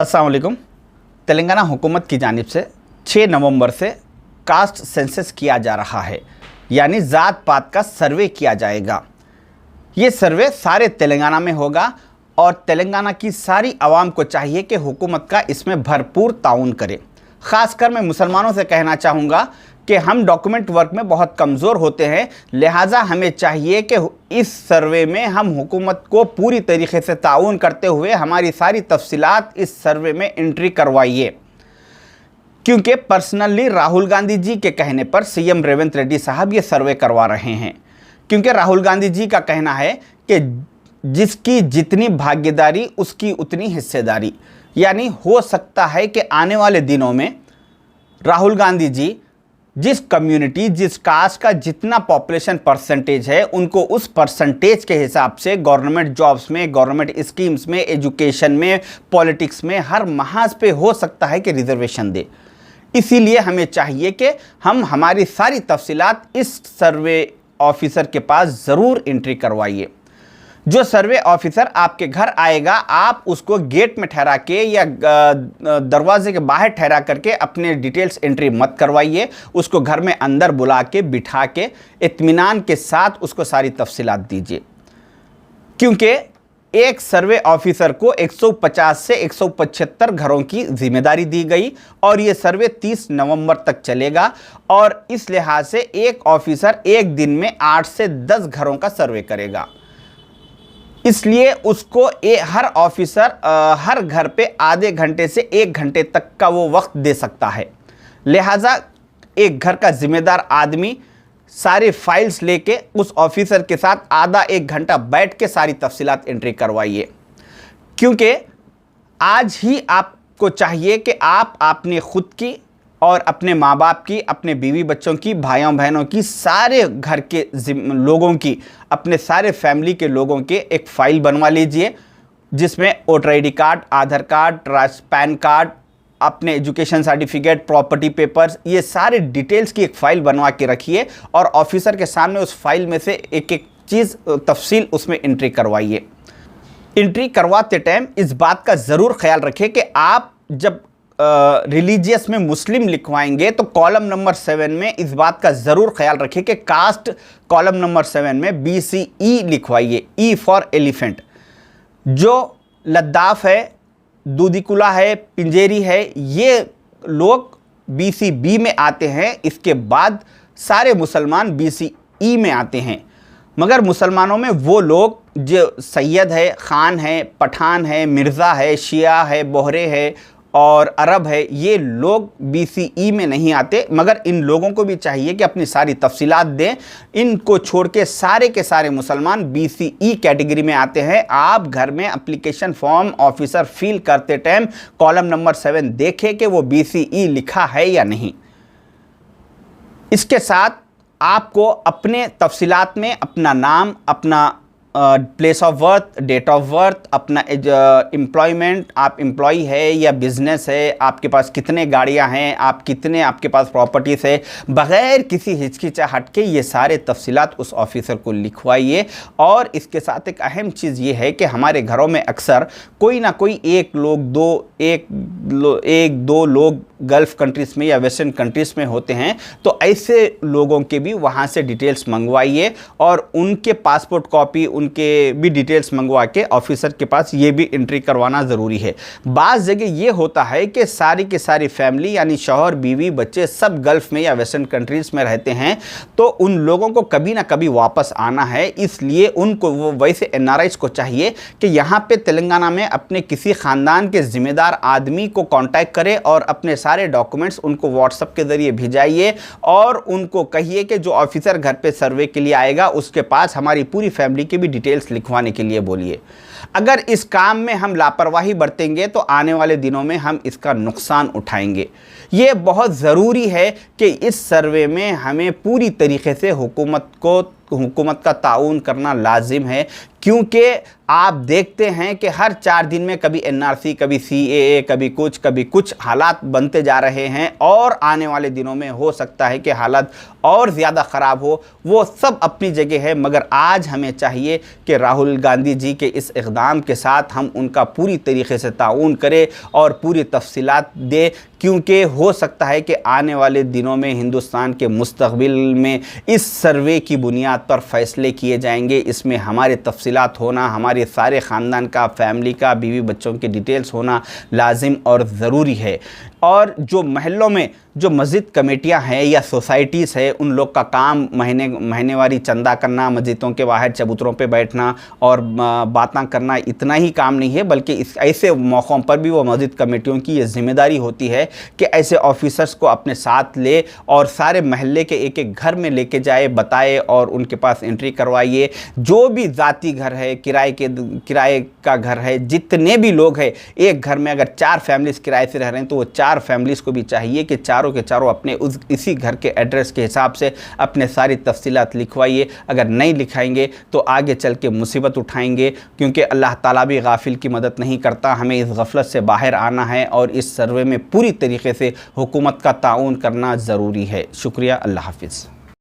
अस्सलाम वालेकुम। तेलंगाना हुकूमत की जानिब से 6 नवंबर से कास्ट सेंसस किया जा रहा है, यानी ज़ात पात का सर्वे किया जाएगा। ये सर्वे सारे तेलंगाना में होगा और तेलंगाना की सारी आवाम को चाहिए कि हुकूमत का इसमें भरपूर ताउन करे। ख़ासकर मैं मुसलमानों से कहना चाहूँगा कि हम डॉक्यूमेंट वर्क में बहुत कमज़ोर होते हैं, लिहाजा हमें चाहिए कि इस सर्वे में हम हुकूमत को पूरी तरीके से ताउन करते हुए हमारी सारी तफसीलात इस सर्वे में एंट्री करवाइए। क्योंकि पर्सनली राहुल गांधी जी के कहने पर सीएम रेवंत रेड्डी साहब ये सर्वे करवा रहे हैं, क्योंकि राहुल गांधी जी का कहना है कि जिसकी जितनी भागीदारी उसकी उतनी हिस्सेदारी, यानी हो सकता है कि आने वाले दिनों में राहुल गांधी जी जिस कम्युनिटी जिस कास्ट का जितना पॉपुलेशन परसेंटेज है उनको उस परसेंटेज के हिसाब से गवर्नमेंट जॉब्स में, गवर्नमेंट स्कीम्स में, एजुकेशन में, पॉलिटिक्स में हर महाज पे हो सकता है कि रिजर्वेशन दे। इसीलिए हमें चाहिए कि हम हमारी सारी तफसीलात इस सर्वे ऑफिसर के पास ज़रूर एंट्री करवाइए। जो सर्वे ऑफिसर आपके घर आएगा, आप उसको गेट में ठहरा के या दरवाजे के बाहर ठहरा करके अपने डिटेल्स एंट्री मत करवाइए। उसको घर में अंदर बुला के बिठा के इत्मीनान के साथ उसको सारी तफसीलात दीजिए, क्योंकि एक सर्वे ऑफिसर को 150 से 175 घरों की जिम्मेदारी दी गई और ये सर्वे 30 नवंबर तक चलेगा। और इस लिहाज से एक ऑफिसर एक दिन में 8 से 10 घरों का सर्वे करेगा। इसलिए उसको हर ऑफिसर हर घर पे आधे घंटे से 1 घंटे तक का वो वक्त दे सकता है। लिहाजा एक घर का जिम्मेदार आदमी सारे फाइल्स लेके उस ऑफिसर के साथ आधा 1 घंटा बैठ के सारी तफसीलात एंट्री करवाइए, क्योंकि आज ही आपको चाहिए कि आप अपने खुद की और अपने माँ बाप की, अपने बीवी बच्चों की, भाइयों बहनों की, सारे घर के लोगों की, अपने सारे फैमिली के लोगों के एक फ़ाइल बनवा लीजिए, जिसमें वोटर ID कार्ड, आधार कार्ड, पैन कार्ड, अपने एजुकेशन सर्टिफिकेट, प्रॉपर्टी पेपर्स, ये सारे डिटेल्स की एक फ़ाइल बनवा के रखिए और ऑफिसर के सामने उस फाइल में से एक एक चीज़ तफसील उसमें एंट्री करवाइए। एंट्री करवाते टाइम इस बात का ज़रूर ख्याल रखें कि आप जब रिलीजियस में मुस्लिम लिखवाएंगे तो कॉलम नंबर 7 में इस बात का ज़रूर ख्याल रखें कि कास्ट कॉलम नंबर 7 में BCE लिखवाइए, E फॉर एलिफेंट। जो लद्दाफ है, दूधीकुला है, पिंजेरी है, ये लोग BCB में आते हैं। इसके बाद सारे मुसलमान BCE में आते हैं, मगर मुसलमानों में वो लोग जो सैयद है, ख़ान है, पठान है, मिर्ज़ा है, शिया है, बोहरे है और अरब है, ये लोग BCE में नहीं आते। मगर इन लोगों को भी चाहिए कि अपनी सारी तफसीलात दें। इनको छोड़ के सारे मुसलमान BCE कैटेगरी में आते हैं। आप घर में एप्लीकेशन फॉर्म ऑफिसर फिल करते टाइम कॉलम नंबर 7 देखें कि वो BCE लिखा है या नहीं। इसके साथ आपको अपने तफसीलात में अपना नाम, अपना place of birth, date of birth, अपना एम्प्लॉयमेंट, आप एम्प्लॉई है या बिजनेस है, आपके पास कितने गाड़ियां हैं, आपके पास प्रॉपर्टीज़ है, बग़ैर किसी हिचकिचाहट के ये सारे तफसीलात उस ऑफिसर को लिखवाइए। और इसके साथ एक अहम चीज़ ये है कि हमारे घरों में अक्सर कोई ना कोई एक दो लोग गल्फ़ कंट्रीज़ में या वेस्टर्न कंट्रीज़ में होते हैं, तो ऐसे लोगों के भी वहाँ से डिटेल्स मंगवाइए और उनके पासपोर्ट कॉपी, उनके भी डिटेल्स मंगवा के ऑफिसर के पास ये भी एंट्री करवाना ज़रूरी है। बाज़ जगह ये होता है कि सारी की सारी फैमिली यानी शौहर, बीवी, बच्चे सब गल्फ़ में या वेस्टर्न कंट्रीज़ में रहते हैं, तो उन लोगों को कभी ना कभी वापस आना है। इसलिए उनको वो वैसे NRIs को चाहिए कि यहाँ पे तेलंगाना में अपने किसी ख़ानदान के ज़िम्मेदार आदमी को कॉन्टैक्ट करें और अपने सारे डॉक्यूमेंट्स उनको व्हाट्सएप के ज़रिए भेजाइए और उनको कहिए कि जो ऑफिसर घर पे सर्वे के लिए आएगा उसके पास हमारी पूरी फैमिली की भी डिटेल्स लिखवाने के लिए बोलिए। अगर इस काम में हम लापरवाही बरतेंगे तो आने वाले दिनों में हम इसका नुकसान उठाएंगे। ये बहुत ज़रूरी है कि इस सर्वे में हमें पूरी तरीके से हुकूमत का ताउन करना लाजिम है, क्योंकि आप देखते हैं कि हर 4 दिन में कभी एनआरसी, कभी सीएए, कभी कुछ हालात बनते जा रहे हैं और आने वाले दिनों में हो सकता है कि हालात और ज़्यादा ख़राब हो। वो सब अपनी जगह है, मगर आज हमें चाहिए कि राहुल गांधी जी के इस इक़दाम के साथ हम उनका पूरी तरीके से ताउन करें और पूरी तफसीलात दें, क्योंकि हो सकता है कि आने वाले दिनों में हिंदुस्तान के मुस्तक़बिल में इस सर्वे की बुनियाद पर फ़ैसले किए जाएंगे। इसमें हमारे तफसीलात होना, हमारे सारे ख़ानदान का, फैमिली का, बीवी बच्चों के डिटेल्स होना लाजिम और ज़रूरी है। और जो महल्लों में जो मस्जिद कमेटियां हैं या सोसाइटीज़ है, उन लोग का काम महीनेवारी चंदा करना, मस्जिदों के बाहर चबूतरों पे बैठना और बातें करना इतना ही काम नहीं है, बल्कि इस ऐसे मौक़ों पर भी वो मस्जिद कमेटियों की ये ज़िम्मेदारी होती है कि ऐसे ऑफिसर्स को अपने साथ ले और सारे महल्ले के एक एक घर में लेके जाए, बताए और उनके पास एंट्री करवाइए। जो भी ज़ाती घर है, किराए का घर है, जितने भी लोग हैं, एक घर में अगर 4 फैमिलीज़ किराए से रह रहे हैं तो वो 4 फैमिलीज़ को भी चाहिए कि चारों के चारों अपने इसी घर के एड्रेस के हिसाब से अपने सारी तफसीलात लिखवाइए। अगर नहीं लिखाएंगे तो आगे चल के मुसीबत उठाएंगे, क्योंकि अल्लाह ताला भी गाफिल की मदद नहीं करता। हमें इस गफलत से बाहर आना है और इस सर्वे में पूरी तरीके से हुकूमत का ताउन करना ज़रूरी है। शुक्रिया, अल्लाह हाफिज़।